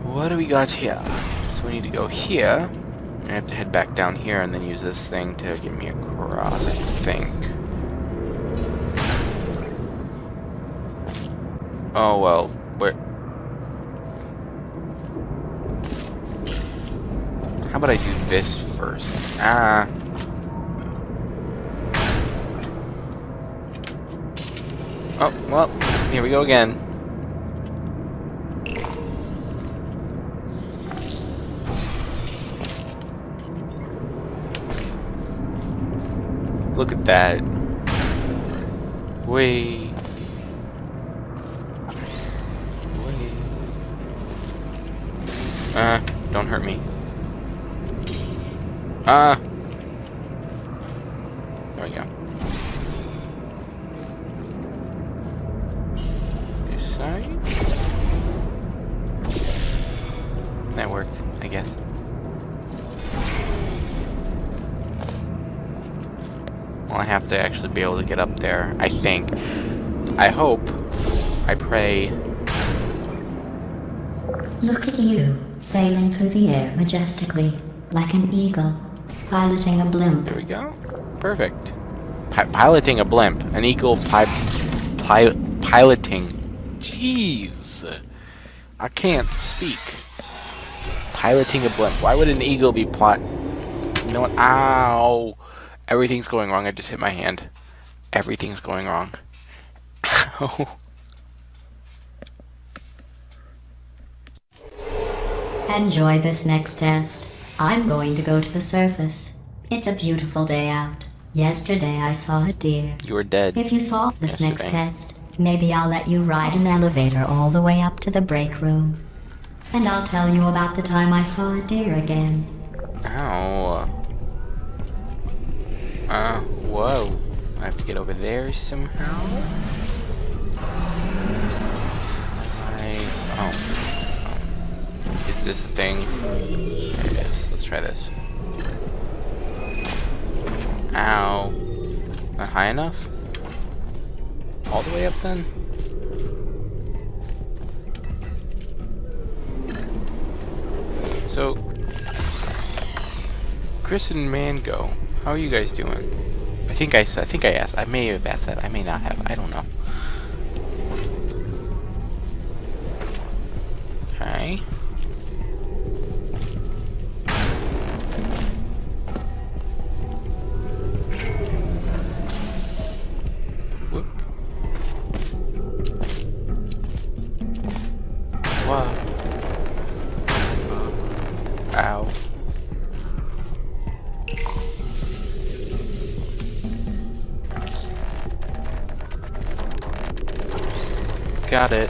What do we got here? So we need to go here. I have to head back down here and then use this thing to get me across, I think. Oh well, where? How about I do this first? Ah. Oh, well, here we go again. Look at that. Wait. Wait. Don't hurt me. There we go. This side? That works, I guess. I have to actually be able to get up there, I think. I hope. I pray. Look at you, sailing through the air majestically, like an eagle, piloting a blimp. There we go. Perfect. Piloting a blimp. An eagle piloting. Jeez. I can't speak. Piloting a blimp. Why would an eagle be You know what? Ow. Everything's going wrong. I just hit my hand. Everything's going wrong. Ow. Enjoy this next test. I'm going to go to the surface. It's a beautiful day out. Yesterday I saw a deer. You were dead. If you solve this next Yesterday. test, maybe I'll let you ride an elevator all the way up to the break room. And I'll tell you about the time I saw a deer again. Ow. Whoa. I have to get over there somehow. Is this a thing? There it is. Let's try this. Ow. Not high enough? All the way up then? So, Chris and Mango, how are you guys doing? I think I asked. I may have asked that. I may not have. I don't know. Okay. Whoop. Wow. Ow. Got it.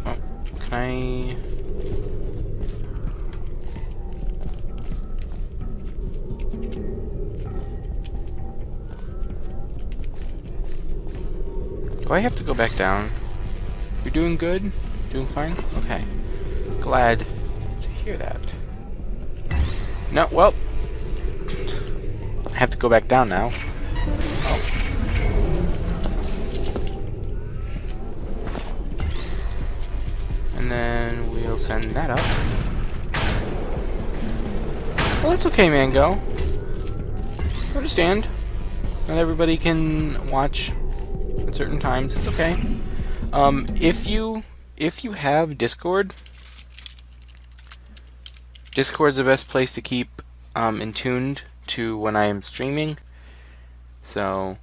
Oh, can I... Do I have to go back down? You're doing good? Doing fine? Okay. Glad to hear that. No, well... I have to go back down now. Oh. And then we'll send that up. Well, that's okay, Mango. I understand. Not everybody can watch at certain times. It's okay. If you have Discord, Discord's the best place to keep in tuned to when I am streaming. So,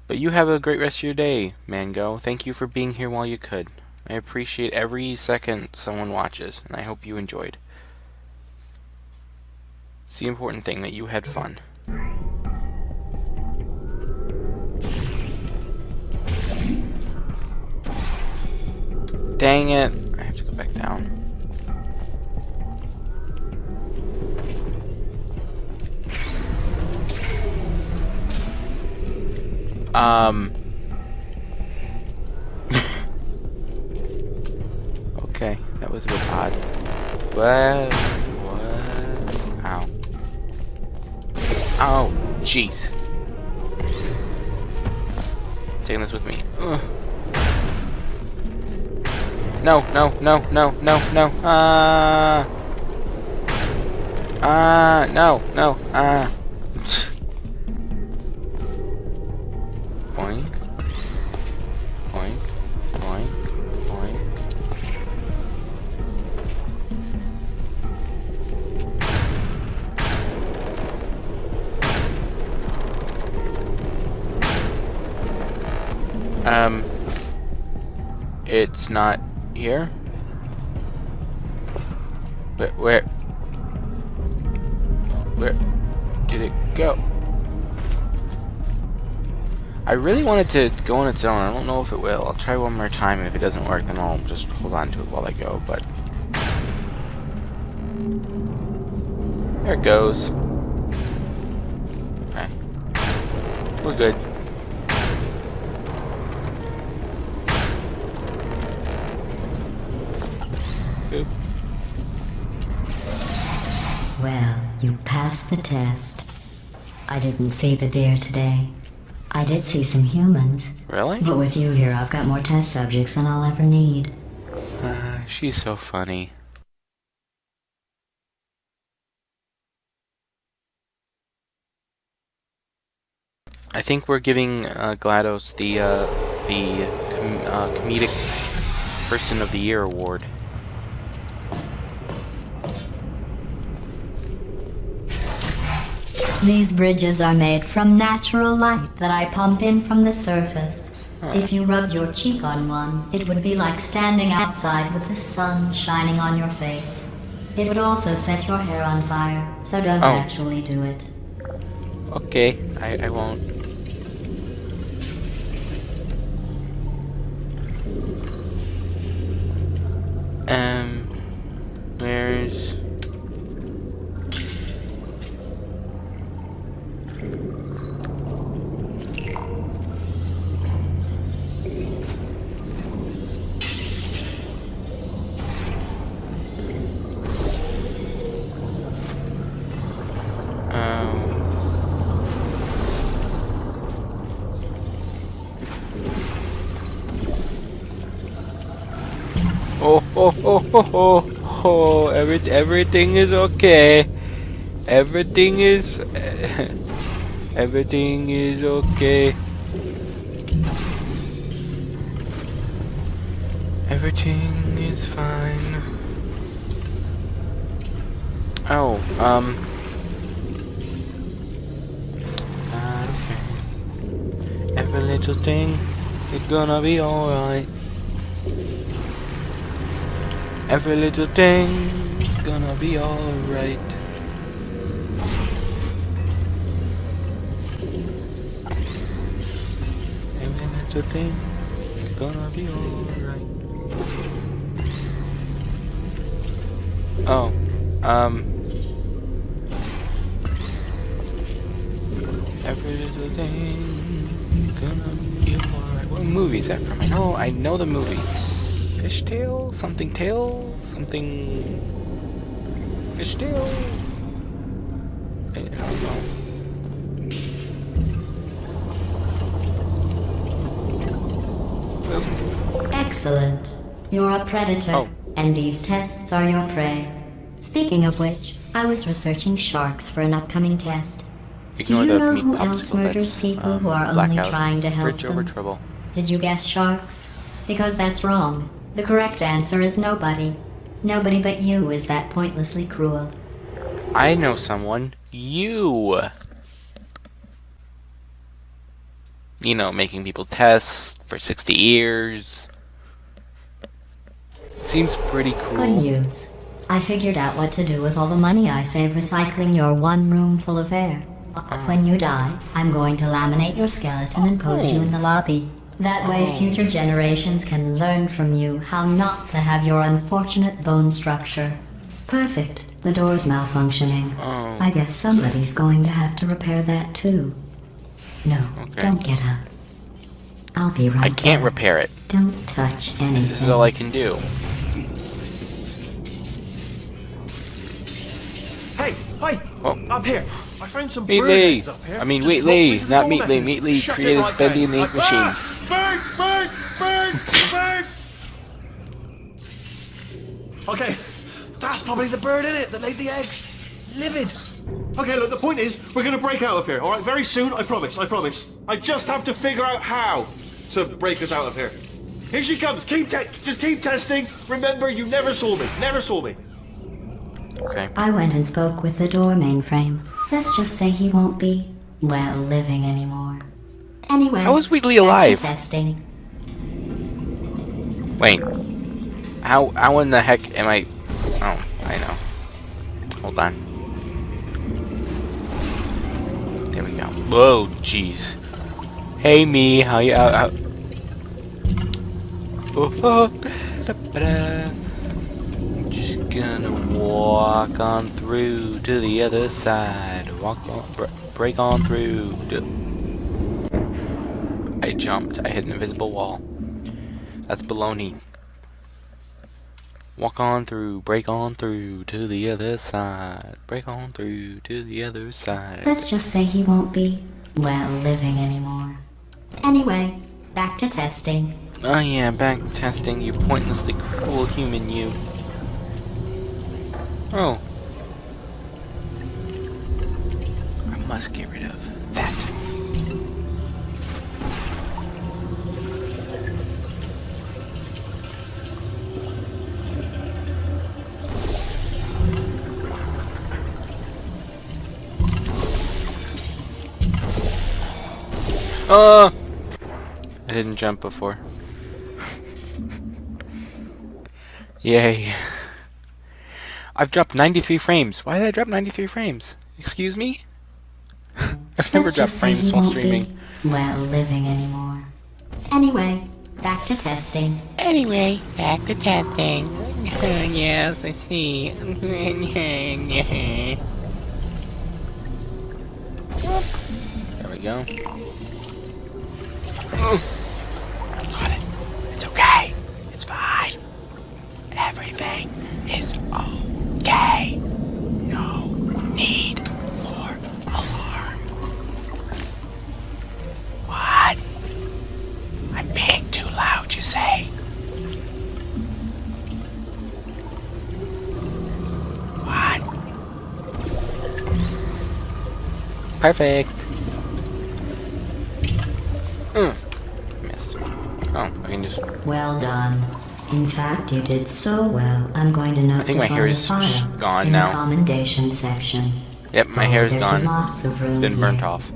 but you have a great rest of your day, Mango. Thank you for being here while you could. I appreciate every second someone watches, and I hope you enjoyed. It's the important thing, that you had fun. Dang it. I have to go back down. Okay, that was a bit odd. What? Ow. Oh, jeez. Taking this with me. Ugh. No. No. Boink. Boink. Boink. Boink. It's not here. But where did it go? I really wanted to go on its own. I don't know if it will. I'll try one more time, and if it doesn't work, then I'll just hold on to it while I go, but... There it goes. Okay. We're good. Boop. passed the test. I didn't see the deer today. I did see some humans. Really? But with you here, I've got more test subjects than I'll ever need. She's so funny. I think we're giving GLaDOS the comedic person of the year award. These bridges are made from natural light that I pump in from the surface. If you rubbed your cheek on one, it would be like standing outside with the sun shining on your face. It would also set your hair on fire, so don't actually do it. Okay, I won't. Where's... Oh, everything is okay. Everything is everything is okay. Everything is fine. Oh, okay. Every little thing is gonna be alright. Every little thing's gonna be alright. Every little thing is gonna be alright. Oh, every little thing is gonna be alright. What movie is that from? I know the movie. Fishtail? Something tail? Something... Fishtail? I don't know. Excellent. You're a predator, and these tests are your prey. Speaking of which, I was researching sharks for an upcoming test. Ignore Do you the know meat who else popsicle. murders That's, people who are only blackout. trying to help Bridge over them? trouble. Did you guess sharks? Because that's wrong. The correct answer is nobody. Nobody but you is that pointlessly cruel. I know someone. You! You know, making people test for 60 years. Seems pretty cool. Good news. I figured out what to do with all the money I save recycling your one room full of air. When you die, I'm going to laminate your skeleton and pose you in the lobby. That way future generations can learn from you how not to have your unfortunate bone structure. Perfect. The door's malfunctioning. I guess somebody's going to have to repair that too. No, don't get up. I'll be right I can't there. repair it. Don't touch anything. This is all I can do. Hey, hi! Oh. Up here. I found some Meat bird Lee. eggs up here. I mean, Just Wheat dropped Lee, into the not gold Meat Lee. eggs. Meat Lee Shut it created right Bendy and the down. Ink Machine. Bird! Okay, that's probably the bird in it that laid the eggs. Livid. Okay, look, the point is, we're gonna break out of here, alright? Very soon, I promise. I just have to figure out how to break us out of here. Here she comes. Just keep testing. Remember, you never saw me. Okay. I went and spoke with the door mainframe. Let's just say he won't be, well, living anymore. Anyway, How is Wheatley back to alive? testing. Wait. How in the heck am I... Oh, I know. Hold on. There we go. Whoa, jeez. Hey, me. How you... Oh, I'm just gonna walk on through to the other side. Break on through. I jumped. I hit an invisible wall. That's baloney. Walk on through, break on through to the other side. Break on through to the other side. Let's just say he won't be, well, living anymore. Anyway, back to testing. Oh yeah, back testing, you pointlessly cruel human, you. Oh. I must get rid of that. I didn't jump before. Yay. I've dropped 93 frames. Why did I drop 93 frames? Excuse me? I've never Let's dropped just say frames he while won't streaming. be, well, living anymore. Anyway, back to testing. Anyway, back to testing. Yes, I see. There we go. Got it. It's okay. It's fine. Everything is okay. No need for alarm. What? I'm being too loud, you say? What? Perfect. Missed. Oh, I can just... Well done. In fact, you did so well, I'm going to note think this my on hair the is file gone in now. the commendation section. Yep, my Oh, hair's there's gone. Lots of room It's been burnt here. off.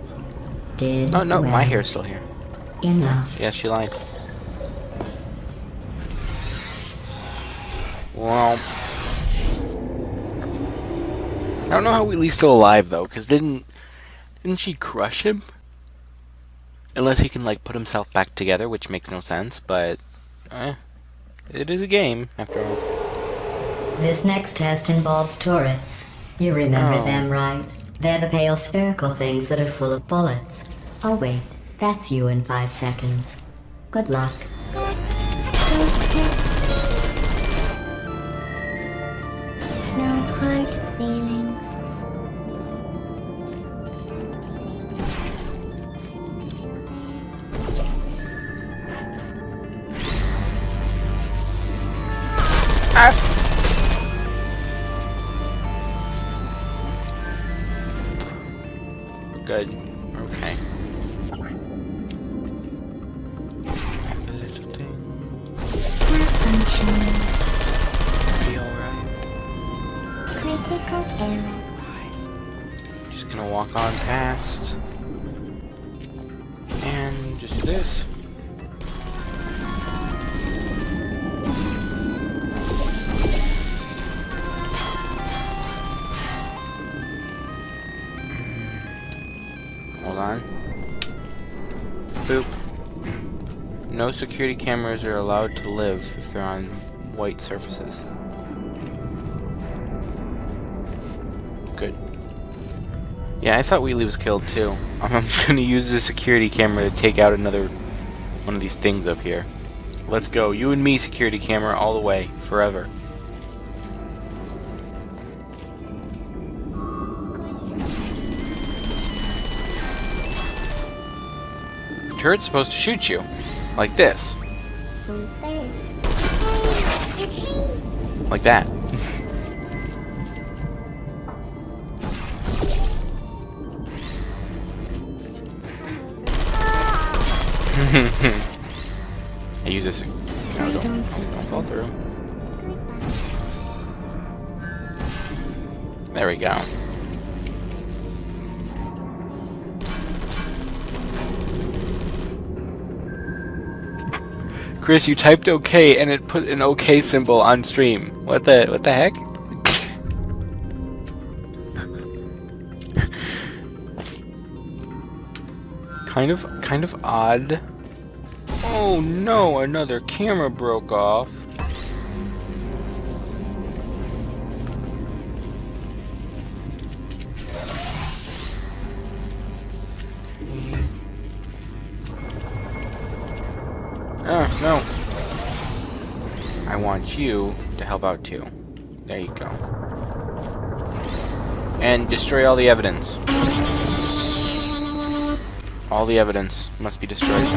Did Oh no, well. my hair's still here. Enough. Yeah, she lied. Well, I don't know how Wheatley's still alive though, because didn't she crush him? Unless he can like put himself back together, which makes no sense. But it is a game after all. This next test involves turrets. You remember Oh. them, right? They're the pale spherical things that are full of bullets. Oh wait, that's you in 5 seconds. Good luck. No hard feelings. Good. Okay. Have a little thing. Malfunction. Be alright. Critical error. Just gonna walk on past. And just do this. Hold on. Boop. No security cameras are allowed to live if they're on white surfaces. Good. Yeah, I thought Wheatley was killed too. I'm gonna use the security camera to take out another one of these things up here. Let's go. You and me, security camera, all the way. Forever. The turret's supposed to shoot you. Like this. Who's there? Like that. I use this. No, don't fall through. There we go. Chris, you typed OK and it put an OK symbol on stream. What the heck? kind of odd. Oh no, another camera broke off. Oh, no. I want you to help out too. There you go. And destroy all the evidence. All the evidence must be destroyed.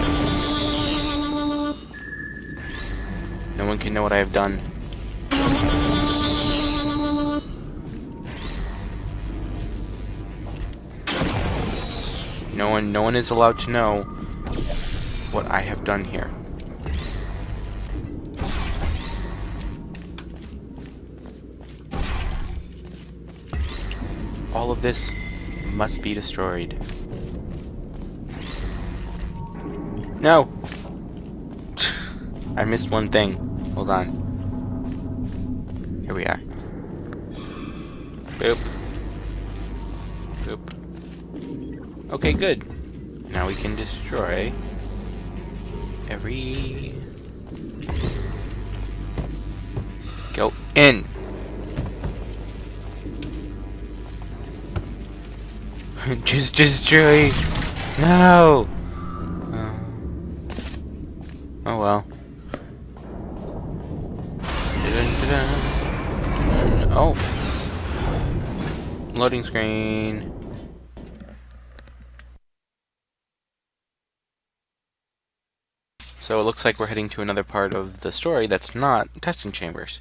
No one can know what I have done. No one is allowed to know what I have done here. All of this must be destroyed. No! I missed one thing. Hold on. Here we are. Boop. Boop. Okay, good. Now we can destroy every... Go in! Just destroy! No! Oh well. Oh! Loading screen. So it looks like we're heading to another part of the story that's not testing chambers.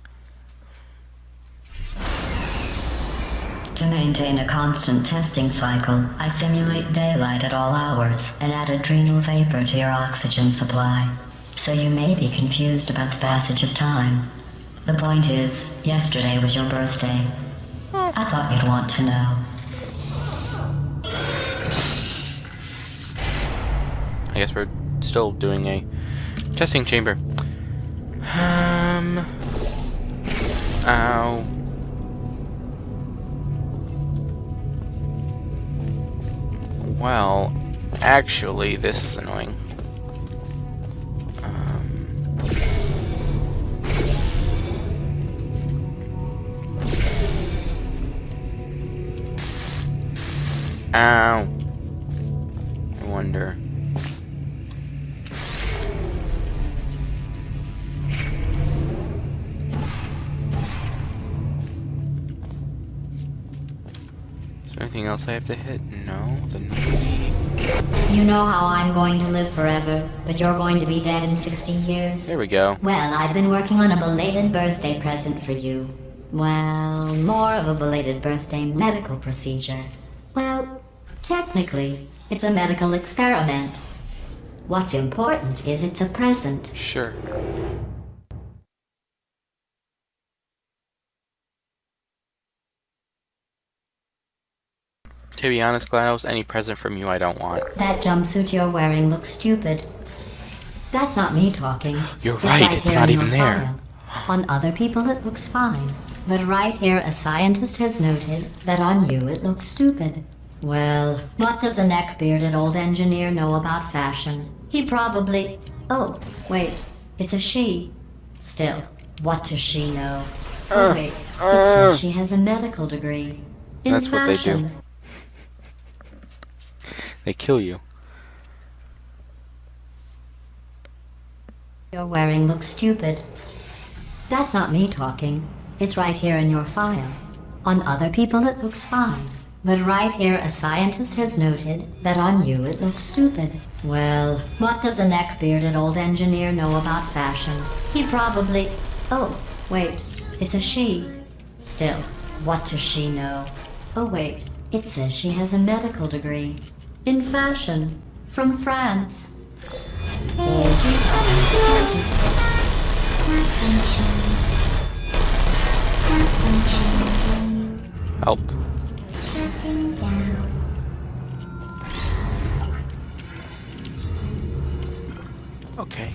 To maintain a constant testing cycle, I simulate daylight at all hours and add adrenal vapor to your oxygen supply. So you may be confused about the passage of time. The point is, yesterday was your birthday. I thought you'd want to know. I guess we're still doing a testing chamber. Ow. Well, actually, this is annoying. Ow. I wonder. Is there anything else I have to hit? No. Then You know how I'm going to live forever, but you're going to be dead in 60 years? there we go. Well, I've been working on a belated birthday present for you. Well, more of a belated birthday medical procedure. Well, technically, it's a medical experiment. What's important is it's a present. Sure. To be honest, GLaDOS, any present from you I don't want. That jumpsuit you're wearing looks stupid. That's not me talking. You're right, it's here not in even your there. file. On other people it looks fine. But right here a scientist has noted that on you it looks stupid. Well, what does a neck-bearded old engineer know about fashion? He probably... Oh, wait, it's a she. Still, what does she know? Oh wait, it says she has a medical degree. In That's what they do. fashion. They kill you. You're wearing looks stupid. That's not me talking. It's right here in your file. On other people it looks fine. But right here a scientist has noted that on you it looks stupid. Well, what does a neck-bearded old engineer know about fashion? He probably... Oh, wait, it's a she. Still, what does she know? Oh wait, it says she has a medical degree. In fashion. From France. Help. Shutting down. Okay.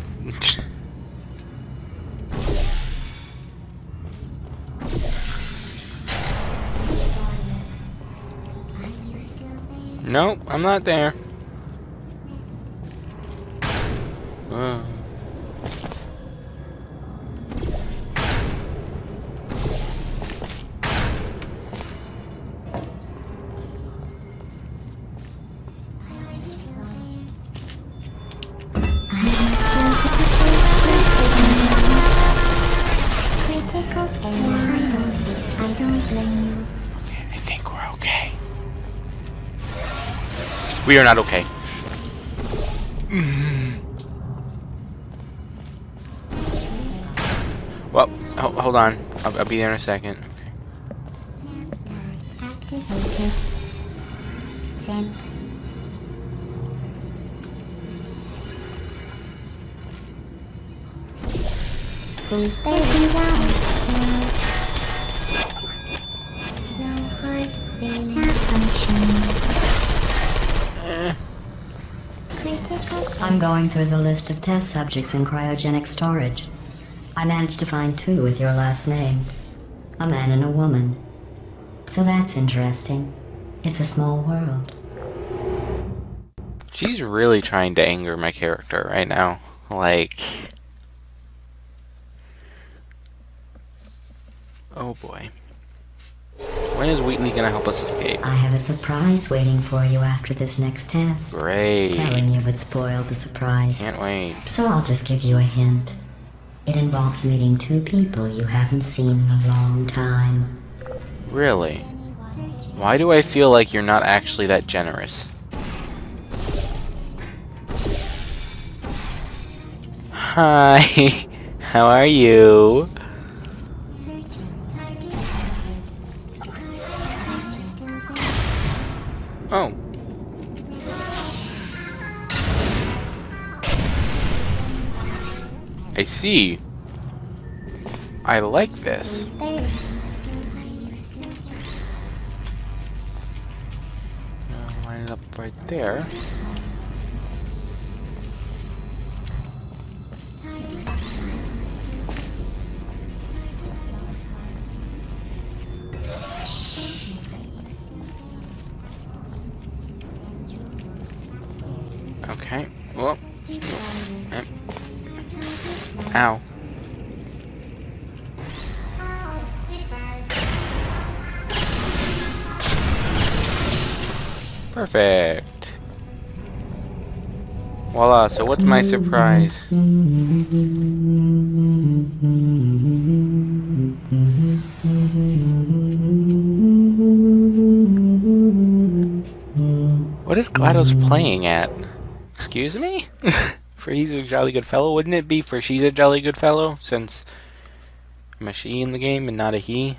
Are you still there? No, I'm not there. Critical We are not okay. Well, hold on. I'll be there in a second. Activated. Send. School station down. No hard feeling function. Critical. I'm going through the list of test subjects in cryogenic storage. I managed to find 2 with your last name. A man and a woman. So that's interesting. It's a small world. She's really trying to anger my character right now. Like... Oh boy. When is Wheatley gonna help us escape? I have a surprise waiting for you after this next test. Great. Telling you would spoil the surprise. Can't wait. So I'll just give you a hint. It involves meeting 2 people you haven't seen in a long time. Really? Why do I feel like you're not actually that generous? Hi. How are you? Oh. I see. I like this. Line it up right there. Okay. Well. Ow. Perfect. Voila, so what's my surprise? What is GLaDOS playing at? Excuse me? For he's a jolly good fellow? Wouldn't it be for she's a jolly good fellow? Since I'm a she in the game and not a he?